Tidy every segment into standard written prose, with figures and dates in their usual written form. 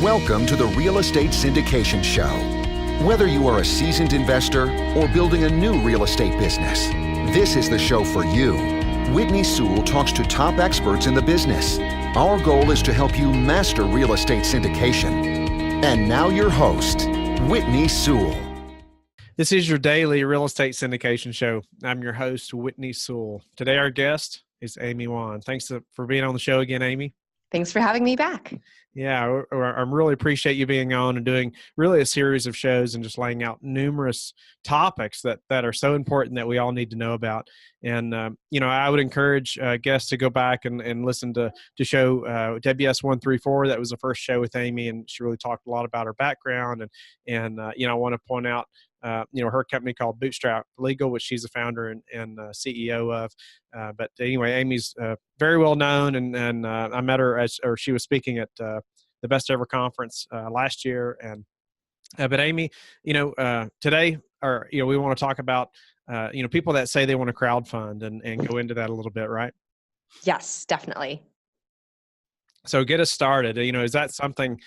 Welcome to the Real Estate Syndication Show. Whether you are a seasoned investor or building a new real estate business, this is the show for you. Whitney Sewell talks to top experts in the business. Our goal is to help you master real estate syndication. And now your host, Whitney Sewell. This is your daily real estate syndication show. I'm your host, Whitney Sewell. Today, our guest is Amy Wan. Thanks for being on the show again, Amy. Thanks for having me back. Yeah, I really appreciate you being on and doing really a series of shows and just laying out numerous topics that are so important that we all need to know about. And, I would encourage guests to go back and listen to show WS157. That was the first show with Amy, and she really talked a lot about her background. And I want to point out, her company called Bootstrap Legal, which she's the founder and CEO of. But anyway, Amy's very well known, and I met her or she was speaking at the Best Ever Conference last year. And but Amy, today, we want to talk about people that say they want to crowdfund and go into that a little bit, right? Yes, definitely. So get us started. Is that something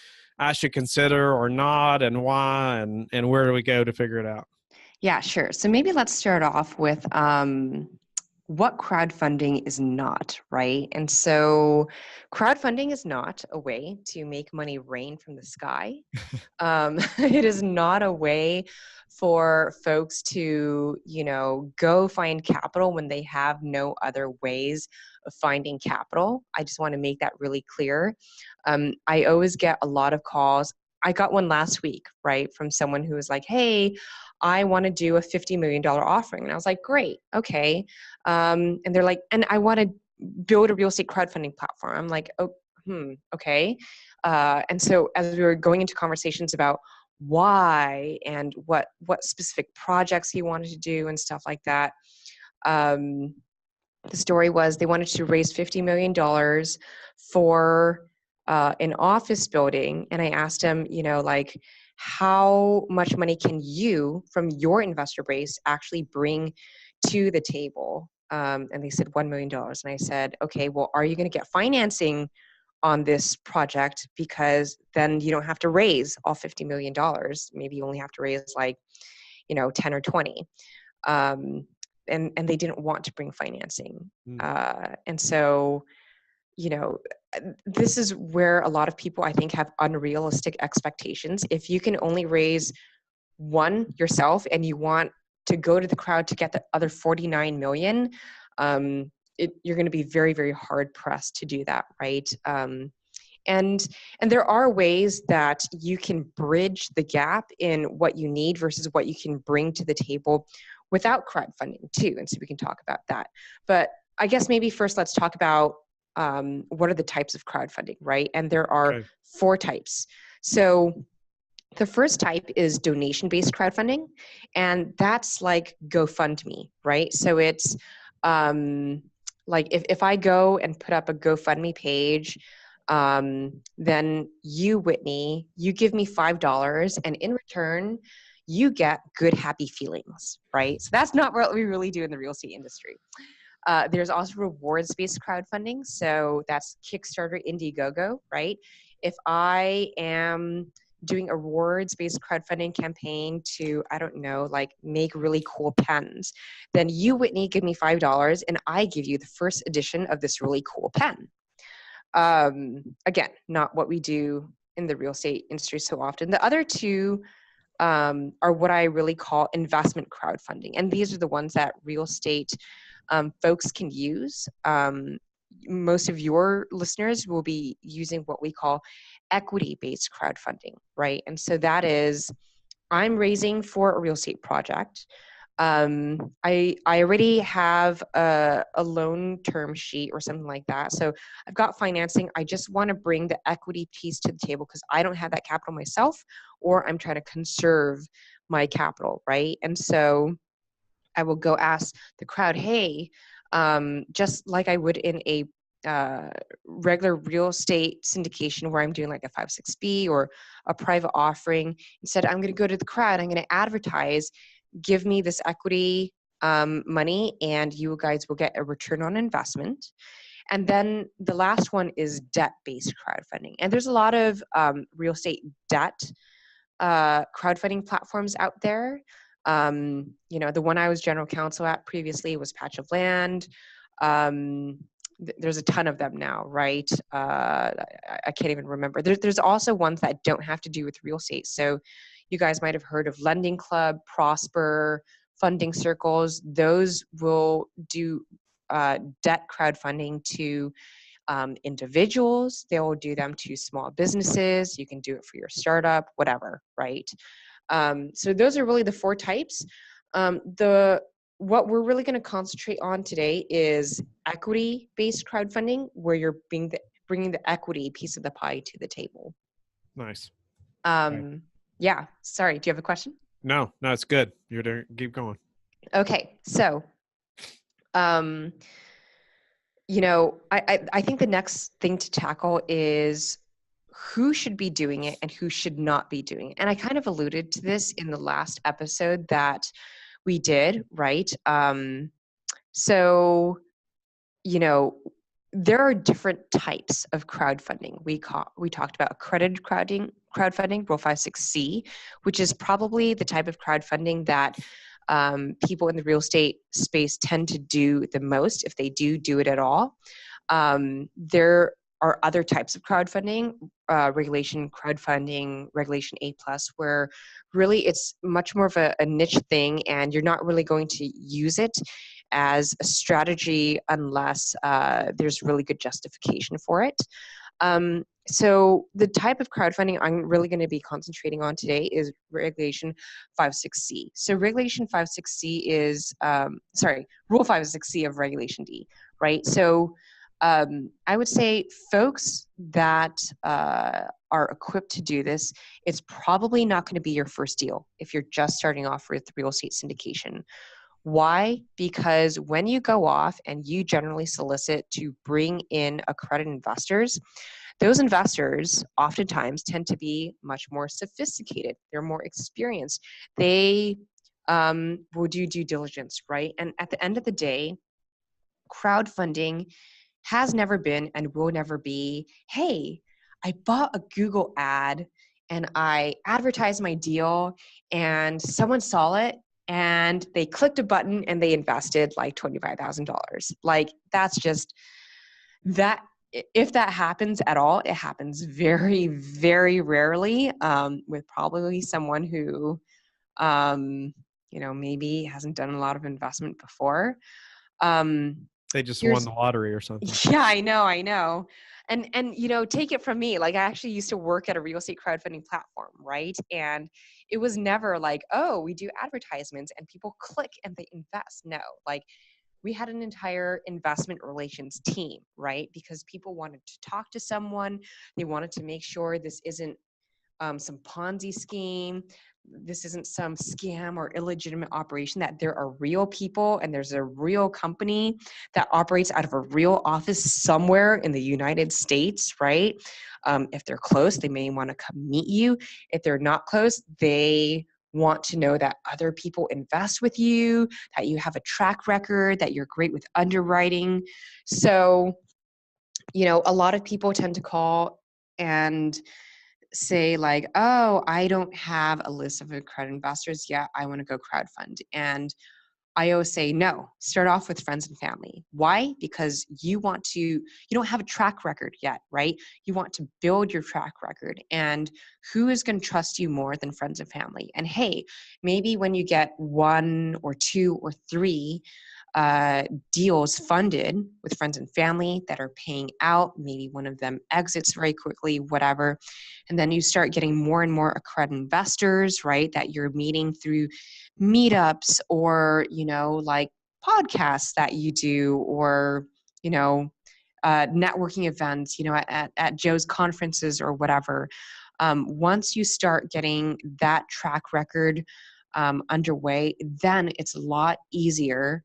I should consider or not, and why, and where do we go to figure it out? Yeah, sure. So maybe let's start off with what crowdfunding is not, right? And so crowdfunding is not a way to make money rain from the sky. It is not a way for folks to, go find capital when they have no other ways of finding capital. I just want to make that really clear. I always get a lot of calls. I got one last week, right, from someone who was like, hey, I want to do a $50 million offering. And I was like, great, okay. And they're like, and I want to build a real estate crowdfunding platform. I'm like, okay. And so as we were going into conversations about why and what specific projects he wanted to do and stuff like that, the story was they wanted to raise $50 million for an office building. And I asked him, how much money can you from your investor base actually bring to the table? And they said $1 million. And I said, okay, well, are you going to get financing on this project? Because then you don't have to raise all $50 million. Maybe you only have to raise 10 or 20. And they didn't want to bring financing. And so, this is where a lot of people, I think, have unrealistic expectations. If you can only raise one yourself and you want to go to the crowd to get the other 49 million, you're going to be very, very hard pressed to do that, right? And there are ways that you can bridge the gap in what you need versus what you can bring to the table without crowdfunding too. And so we can talk about that. But I guess maybe first let's talk about what are the types of crowdfunding, right? And there are 4 types. So the first type is donation-based crowdfunding, and that's like GoFundMe, right? So it's like if I go and put up a GoFundMe page, then you, Whitney, you give me $5, and in return, you get good, happy feelings, right? So that's not what we really do in the real estate industry. There's also rewards-based crowdfunding. So that's Kickstarter, Indiegogo, right? If I am doing a rewards-based crowdfunding campaign to, make really cool pens, then you, Whitney, give me $5 and I give you the first edition of this really cool pen. Again, not what we do in the real estate industry so often. The other 2 are what I really call investment crowdfunding. And these are the ones that real estate folks can use. Most of your listeners will be using what we call equity-based crowdfunding, right? And so that is, I'm raising for a real estate project. I already have a loan term sheet or something like that. So I've got financing. I just want to bring the equity piece to the table because I don't have that capital myself, or I'm trying to conserve my capital, right? And so I will go ask the crowd, hey, just like I would in a regular real estate syndication where I'm doing like a 5-6B or a private offering. Instead, I'm going to go to the crowd. I'm going to advertise, give me this equity money, and you guys will get a return on investment. And then the last one is debt-based crowdfunding. And there's a lot of real estate debt crowdfunding platforms out there. The one I was general counsel at previously was Patch of Land. There's a ton of them now, right? I can't even remember. There's also ones that don't have to do with real estate. So you guys might have heard of Lending Club, Prosper, Funding Circles. Those will do debt crowdfunding to individuals. They will do them to small businesses. You can do it for your startup, whatever, right? So those are really the four types. What we're really going to concentrate on today is equity-based crowdfunding, where you're bringing the equity piece of the pie to the table. Nice. Yeah. Sorry. Do you have a question? No, it's good. You're doing. Keep going. Okay. So, I think the next thing to tackle is who should be doing it and who should not be doing it. And I kind of alluded to this in the last episode that we did, right? There are different types of crowdfunding. We talked about accredited crowdfunding, Rule 56C, which is probably the type of crowdfunding that people in the real estate space tend to do the most, if they do it at all. There are other types of crowdfunding, regulation crowdfunding, regulation A+, where really it's much more of a niche thing, and you're not really going to use it as a strategy unless there's really good justification for it. So the type of crowdfunding I'm really going to be concentrating on today is Regulation 56C. So Regulation 56C is, Rule 56C of Regulation D, right? So I would say folks that are equipped to do this, it's probably not going to be your first deal if you're just starting off with real estate syndication. Why? Because when you go off and you generally solicit to bring in accredited investors, those investors oftentimes tend to be much more sophisticated. They're more experienced. They will do due diligence, right? And at the end of the day, crowdfunding has never been and will never be, hey, I bought a Google ad and I advertised my deal and someone saw it and they clicked a button and they invested like $25,000. Like that's just that. If that happens at all, it happens very, very rarely with probably someone who, maybe hasn't done a lot of investment before. They just won the lottery or something. Yeah, I know. And take it from me. Like I actually used to work at a real estate crowdfunding platform, right? And it was never like, oh, we do advertisements and people click and they invest. No, like we had an entire investment relations team, right? Because people wanted to talk to someone. They wanted to make sure this isn't some Ponzi scheme. This isn't some scam or illegitimate operation, that there are real people and there's a real company that operates out of a real office somewhere in the United States, right? If they're close, they may want to come meet you. If they're not close, they want to know that other people invest with you, that you have a track record, that you're great with underwriting. So, a lot of people tend to call and say like, oh, I don't have a list of accredited investors yet. I want to go crowdfund. And I always say, no, start off with friends and family. Why? Because you don't have a track record yet, right? You want to build your track record, and who is going to trust you more than friends and family? And hey, maybe when you get 1 or 2 or 3 deals funded with friends and family that are paying out, maybe one of them exits very quickly, whatever. And then you start getting more and more accredited investors, right? That you're meeting through meetups or, like podcasts that you do, or, networking events, at Joe's conferences or whatever. Once you start getting that track record underway, then it's a lot easier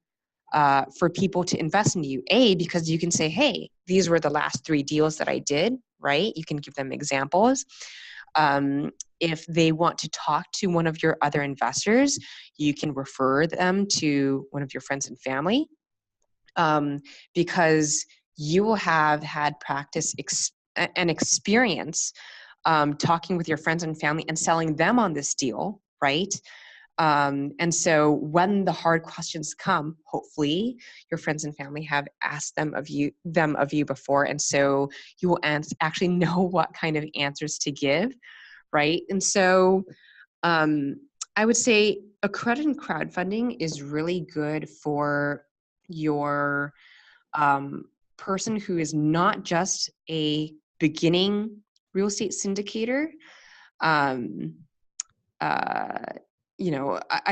for people to invest in you. Because you can say, hey, these were the last 3 deals that I did, right? You can give them examples. If they want to talk to one of your other investors, you can refer them to one of your friends and family, because you will have had and experience talking with your friends and family and selling them on this deal, right? And so when the hard questions come, hopefully your friends and family have asked them of you before. And so you will actually know what kind of answers to give, right? And so I would say accredited crowdfunding is really good for your person who is not just a beginning real estate syndicator. I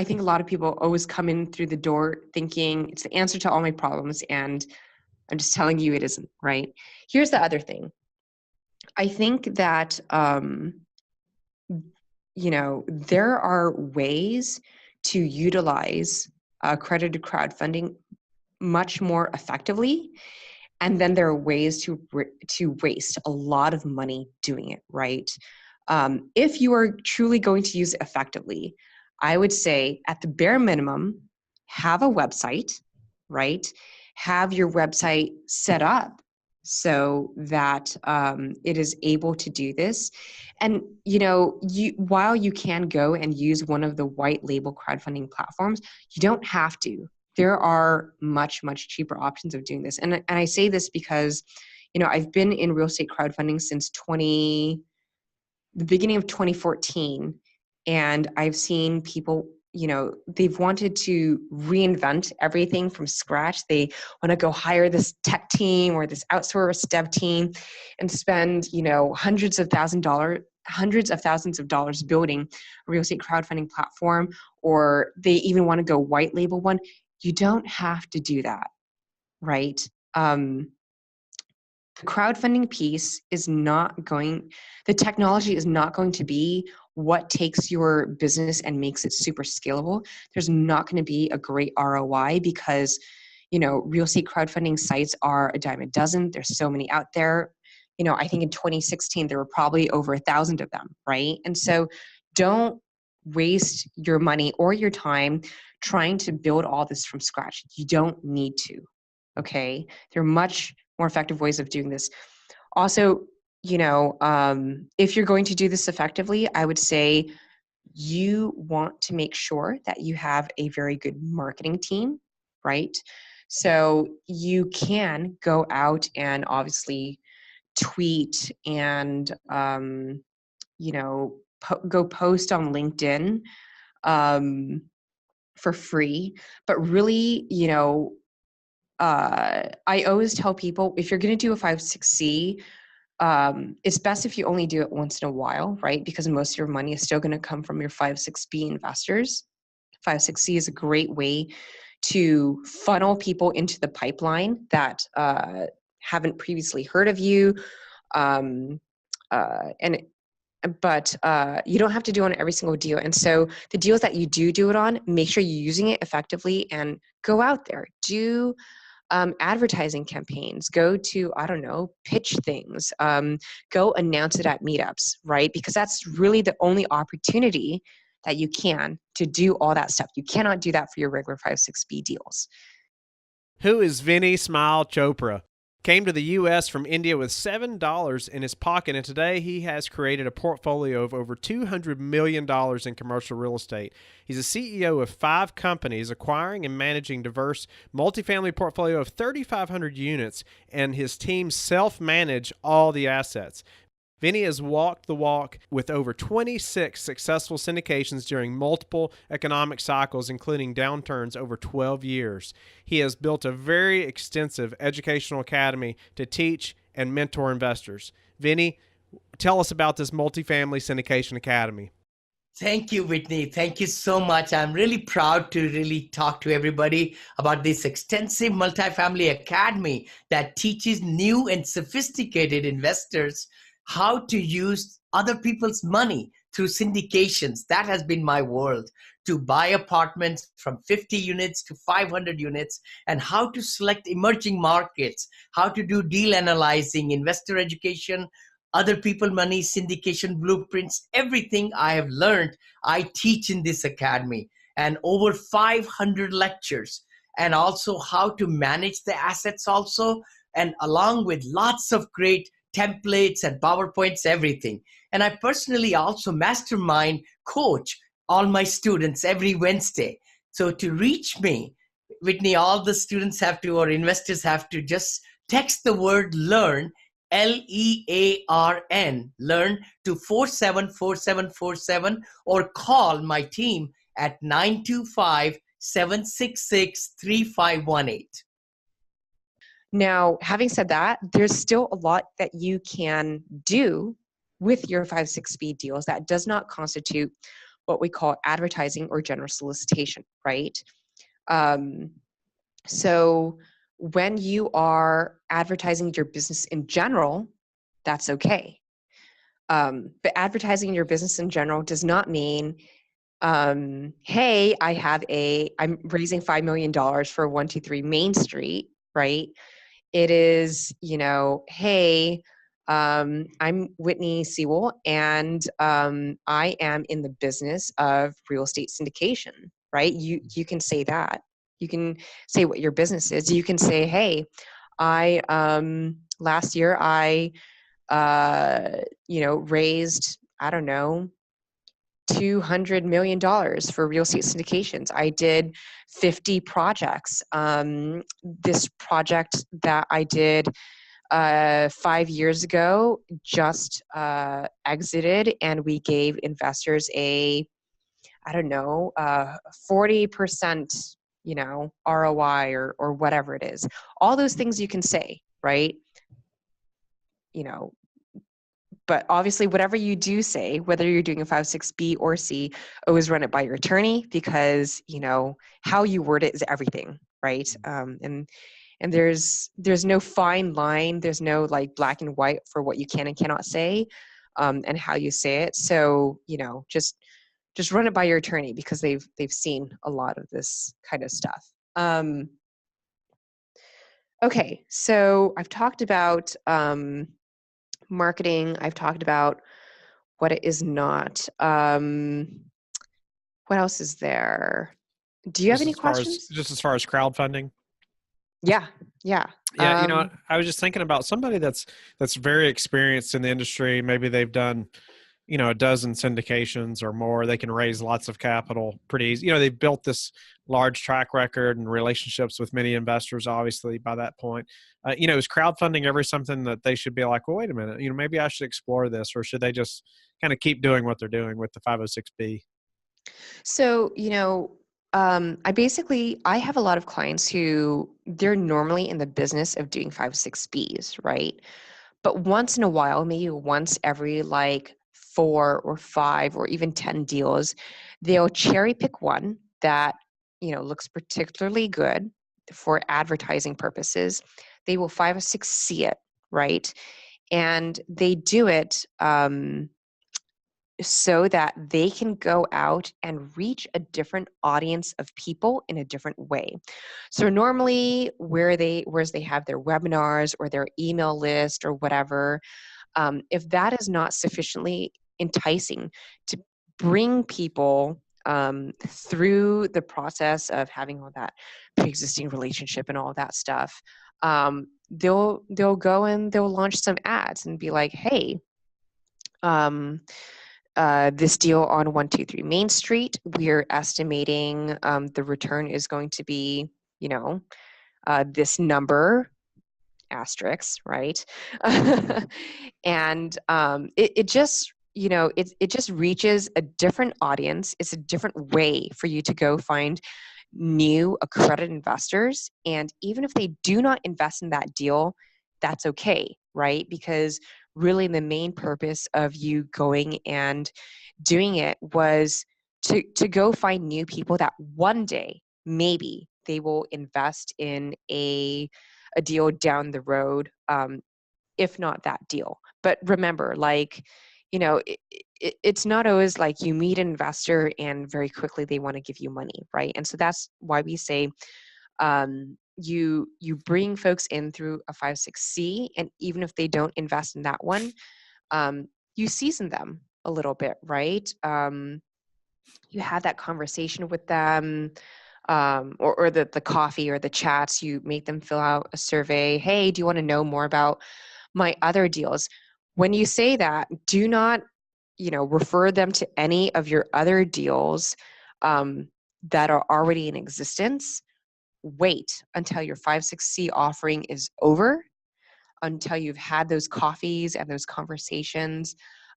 think a lot of people always come in through the door thinking it's the answer to all my problems, and I'm just telling you it isn't, right? Here's the other thing. I think that, there are ways to utilize accredited crowdfunding much more effectively. And then there are ways to waste a lot of money doing it, right? If you are truly going to use it effectively, I would say at the bare minimum, have a website, right? Have your website set up so that it is able to do this. And, while you can go and use one of the white label crowdfunding platforms, you don't have to. There are much, much cheaper options of doing this. And I say this because, I've been in real estate crowdfunding since the beginning of 2014. And I've seen people, they've wanted to reinvent everything from scratch. They want to go hire this tech team or this outsourced dev team and spend, hundreds of thousands of dollars building a real estate crowdfunding platform, or they even want to go white label one. You don't have to do that, right? The crowdfunding piece the technology is not going to be what takes your business and makes it super scalable. There's not going to be a great ROI because, real estate crowdfunding sites are a dime a dozen. There's so many out there. I think in 2016, there were probably over 1,000 of them, right? And so don't waste your money or your time trying to build all this from scratch. You don't need to, okay? There are much more effective ways of doing this. Also, if you're going to do this effectively, I would say you want to make sure that you have a very good marketing team, right? So you can go out and obviously tweet and, go post on LinkedIn for free. But really, I always tell people, if you're going to do a 5-6C, it's best if you only do it once in a while, right? Because most of your money is still going to come from your 5-6B investors. 5-6C is a great way to funnel people into the pipeline that haven't previously heard of you. But you don't have to do it on every single deal. And so the deals that you do it on, make sure you're using it effectively and go out there. Do advertising campaigns, go to, pitch things, go announce it at meetups, right? Because that's really the only opportunity that you can to do all that stuff. You cannot do that for your regular 5-6B deals. Who is Vinnie Smile Chopra? Came to the U.S. from India with $7 in his pocket, and today he has created a portfolio of over $200 million in commercial real estate. He's a CEO of 5 companies, acquiring and managing diverse multifamily portfolio of 3,500 units, and his team self-manage all the assets. Vinnie has walked the walk with over 26 successful syndications during multiple economic cycles, including downturns over 12 years. He has built a very extensive educational academy to teach and mentor investors. Vinnie, tell us about this Multifamily Syndication Academy. Thank you, Whitney. Thank you so much. I'm really proud to really talk to everybody about this extensive multifamily academy that teaches new and sophisticated investors how to use other people's money through syndications. That has been my world, to buy apartments from 50 units to 500 units, and how to select emerging markets, how to do deal analyzing, investor education, other people money, syndication blueprints, everything I have learned, I teach in this academy, and over 500 lectures, and also how to manage the assets also, and along with lots of great templates and PowerPoints, everything. And I personally also mastermind coach all my students every Wednesday. So to reach me, Whitney, all the students have to, or investors have to just text the word learn, LEARN, learn to 474747, or call my team at 925-766-3518. Now, having said that, there's still a lot that you can do with your 506B deals that does not constitute what we call advertising or general solicitation, right? So when you are advertising your business in general, that's okay. But advertising your business in general does not mean, hey, I'm raising $5 million for 123 Main Street, right? It is, hey, I'm Whitney Sewell, and I am in the business of real estate syndication, right? You can say that. You can say what your business is. You can say, hey, last year I raised, I don't know, $200 million for real estate syndications. I did 50 projects. This project that I did 5 years ago just exited, and we gave investors a, 40%, ROI or whatever it is. All those things you can say, right? But obviously, whatever you do say, whether you're doing a 506B or C, always run it by your attorney, because how you word it is everything, right? And there's no fine line. There's no like black and white for what you can and cannot say, and how you say it. So just run it by your attorney, because they've seen a lot of this kind of stuff. Okay, so I've talked about marketing. I've talked about what it is not. What else is there? Do you have any questions? Just as far as crowdfunding? Yeah. Yeah, I was just thinking about somebody that's very experienced in the industry. Maybe they've done, a dozen syndications or more. They can raise lots of capital pretty easy. They've built this large track record and relationships with many investors, obviously, by that point. Is crowdfunding ever something that they should be like, well, wait a minute, maybe I should explore this, or should they just kind of keep doing what they're doing with the 506B? So, I have a lot of clients who they're normally in the business of doing 506Bs, right? But once in a while, maybe once every like 4 or 5 or even 10 deals, they'll cherry pick one that, looks particularly good for advertising purposes. They will 506C it, right? And they do it so that they can go out and reach a different audience of people in a different way. So normally whereas they have their webinars or their email list or whatever, if that is not sufficiently enticing to bring people through the process of having all that pre-existing relationship and all of that stuff, they'll go and they'll launch some ads and be like, hey, this deal on 123 Main Street, we're estimating the return is going to be, this number, asterisk, right? And it just, it just reaches a different audience. It's a different way for you to go find new accredited investors. And even if they do not invest in that deal, that's okay, right? Because really the main purpose of you going and doing it was to go find new people that one day maybe they will invest in a deal down the road, if not that deal. But remember, it's not always like you meet an investor and very quickly they want to give you money, right? And so that's why we say you bring folks in through a 506C, and even if they don't invest in that one, you season them a little bit, right? You had that conversation with them. or the coffee or the chats, you make them fill out a survey. Hey, do you want to know more about my other deals? When you say that, do not, refer them to any of your other deals that are already in existence. Wait until your 506C offering is over, until you've had those coffees and those conversations.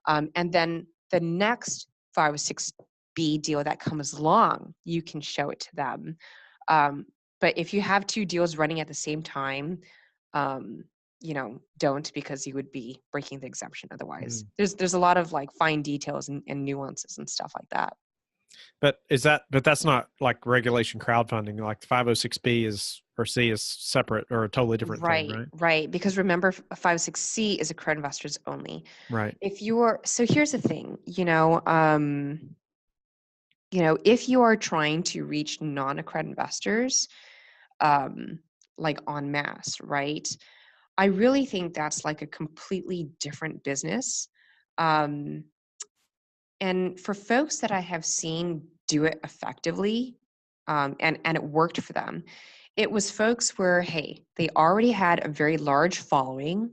And then the next 506B deal that comes along, you can show it to them. But if you have two deals running at the same time, don't, because you would be breaking the exemption otherwise. There's a lot of like fine details and nuances and stuff like that. But that's not like regulation crowdfunding. Like 506B or C is separate or a totally different thing, right? Right. Because remember, 506C is a crowd investors only. Right. So here's the thing, if you are trying to reach non-accredited investors, like en masse, right? I really think that's like a completely different business. And for folks that I have seen do it effectively, and it worked for them, it was folks where, hey, they already had a very large following.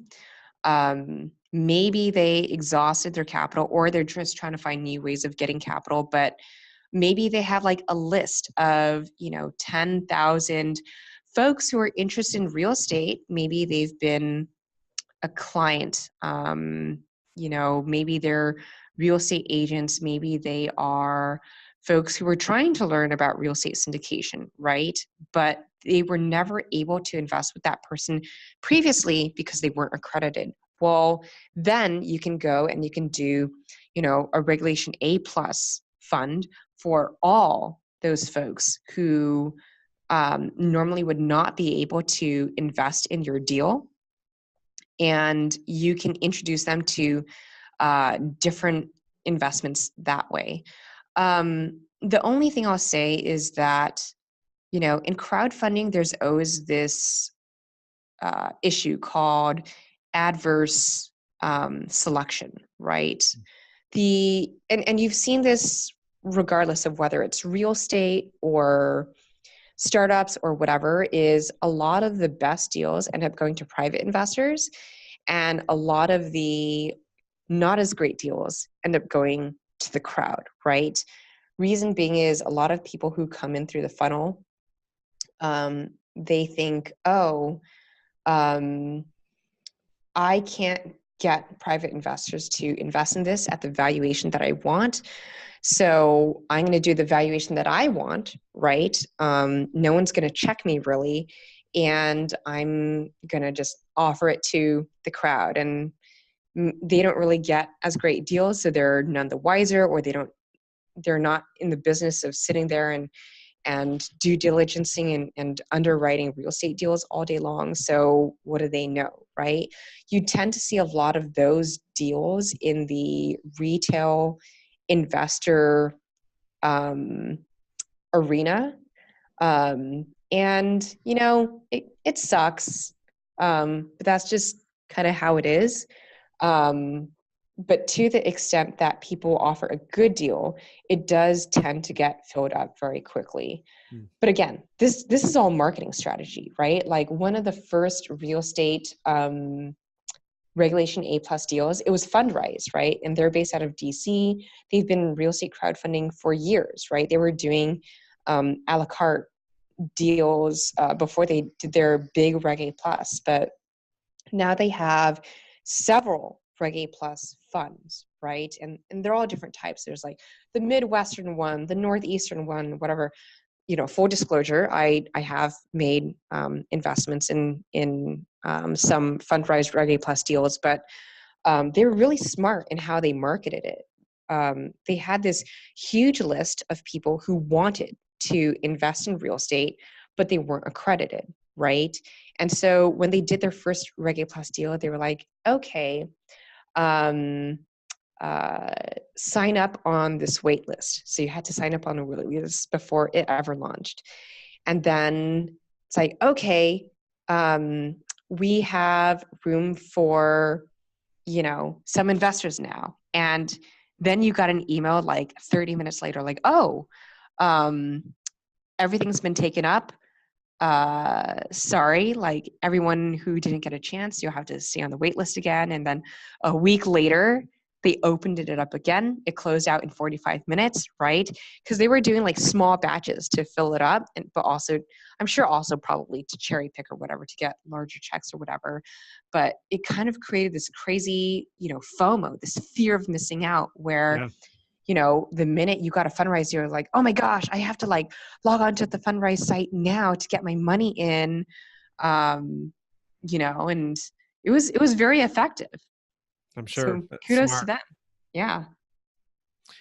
Maybe they exhausted their capital, or they're just trying to find new ways of getting capital, but maybe they have like a list of, 10,000 folks who are interested in real estate. Maybe they've been a client, maybe they're real estate agents, maybe they are folks who are trying to learn about real estate syndication, right? But they were never able to invest with that person previously because they weren't accredited. Well, then you can go and you can do, a Regulation A+ fund for all those folks who normally would not be able to invest in your deal. And you can introduce them to different investments that way. The only thing I'll say is that, in crowdfunding, there's always this issue called adverse selection, right? And you've seen this regardless of whether it's real estate or startups or whatever, is a lot of the best deals end up going to private investors, and a lot of the not as great deals end up going to the crowd, right? Reason being is a lot of people who come in through the funnel, they think, I can't get private investors to invest in this at the valuation that I want. So I'm going to do the valuation that I want, right? No one's going to check me really. And I'm going to just offer it to the crowd. And they don't really get as great deals. So they're none the wiser, or they're not in the business of sitting there and due diligencing and underwriting real estate deals all day long. So what do they know, right? You tend to see a lot of those deals in the retail investor arena. And, it sucks, but that's just kind of how it is. But to the extent that people offer a good deal, it does tend to get filled up very quickly. But again, this is all marketing strategy, right? Like one of the first real estate Regulation A+ deals, it was Fundrise, right? And they're based out of DC. They've been real estate crowdfunding for years, right? They were doing a la carte deals before they did their big Reg A+, but now they have several Reg A+ funds, right? And they're all different types. There's like the Midwestern one, the Northeastern one, whatever. Full disclosure, I have made investments in some Fundrise Reg A+ deals, but they were really smart in how they marketed it. They had this huge list of people who wanted to invest in real estate, but they weren't accredited, right? And so when they did their first Reg A+ deal, they were like, okay, sign up on this wait list. So you had to sign up on a wait list before it ever launched. And then it's like, okay, we have room for, some investors now. And then you got an email like 30 minutes later, like, everything's been taken up. Sorry, like everyone who didn't get a chance, you'll have to stay on the wait list again. And then a week later, they opened it up again. It closed out in 45 minutes, right? Because they were doing like small batches to fill it up, but also, I'm sure also probably to cherry pick or whatever to get larger checks or whatever. But it kind of created this crazy, FOMO, this fear of missing out where, the minute you got a fundraiser, you're like, oh my gosh, I have to like log on to the Fundrise site now to get my money in, and it was very effective. I'm sure. So kudos to them. Yeah.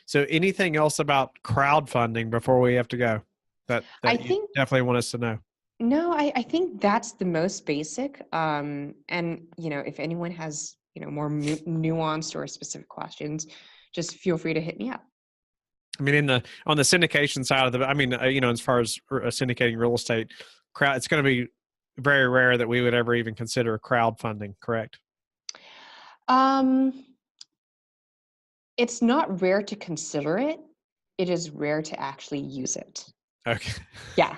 So anything else about crowdfunding before we have to go that I you think definitely want us to know? No, I think that's the most basic. And if anyone has, more nuanced or specific questions, just feel free to hit me up. I mean, on the syndication side of as far as syndicating real estate, it's going to be very rare that we would ever even consider crowdfunding, correct? It's not rare to consider it. It is rare to actually use it. Okay. Yeah.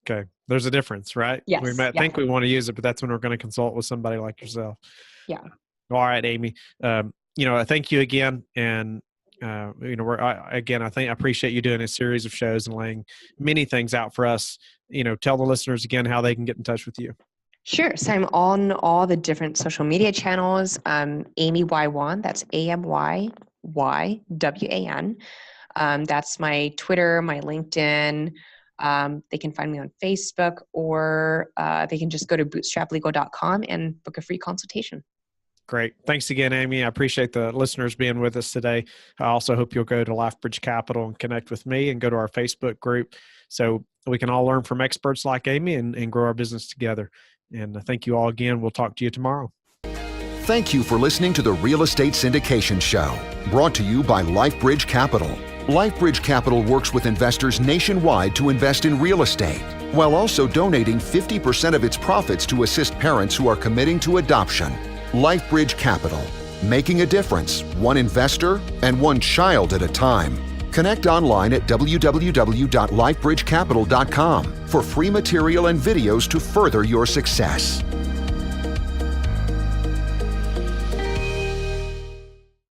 Okay. There's a difference, right? Yes. We might think we want to use it, but that's when we're going to consult with somebody like yourself. Yeah. All right, Amy. Thank you again. And, I appreciate you doing a series of shows and laying many things out for us. Tell the listeners again how they can get in touch with you. Sure. So I'm on all the different social media channels. Amy Y Wan, that's AMYYWAN. That's my Twitter, my LinkedIn. They can find me on Facebook, or they can just go to bootstraplegal.com and book a free consultation. Great. Thanks again, Amy. I appreciate the listeners being with us today. I also hope you'll go to LifeBridge Capital and connect with me and go to our Facebook group so we can all learn from experts like Amy and grow our business together. And thank you all again. We'll talk to you tomorrow. Thank you for listening to the Real Estate Syndication Show, brought to you by LifeBridge Capital. LifeBridge Capital works with investors nationwide to invest in real estate, while also donating 50% of its profits to assist parents who are committing to adoption. LifeBridge Capital, making a difference, one investor and one child at a time. Connect online at www.lifebridgecapital.com for free material and videos to further your success.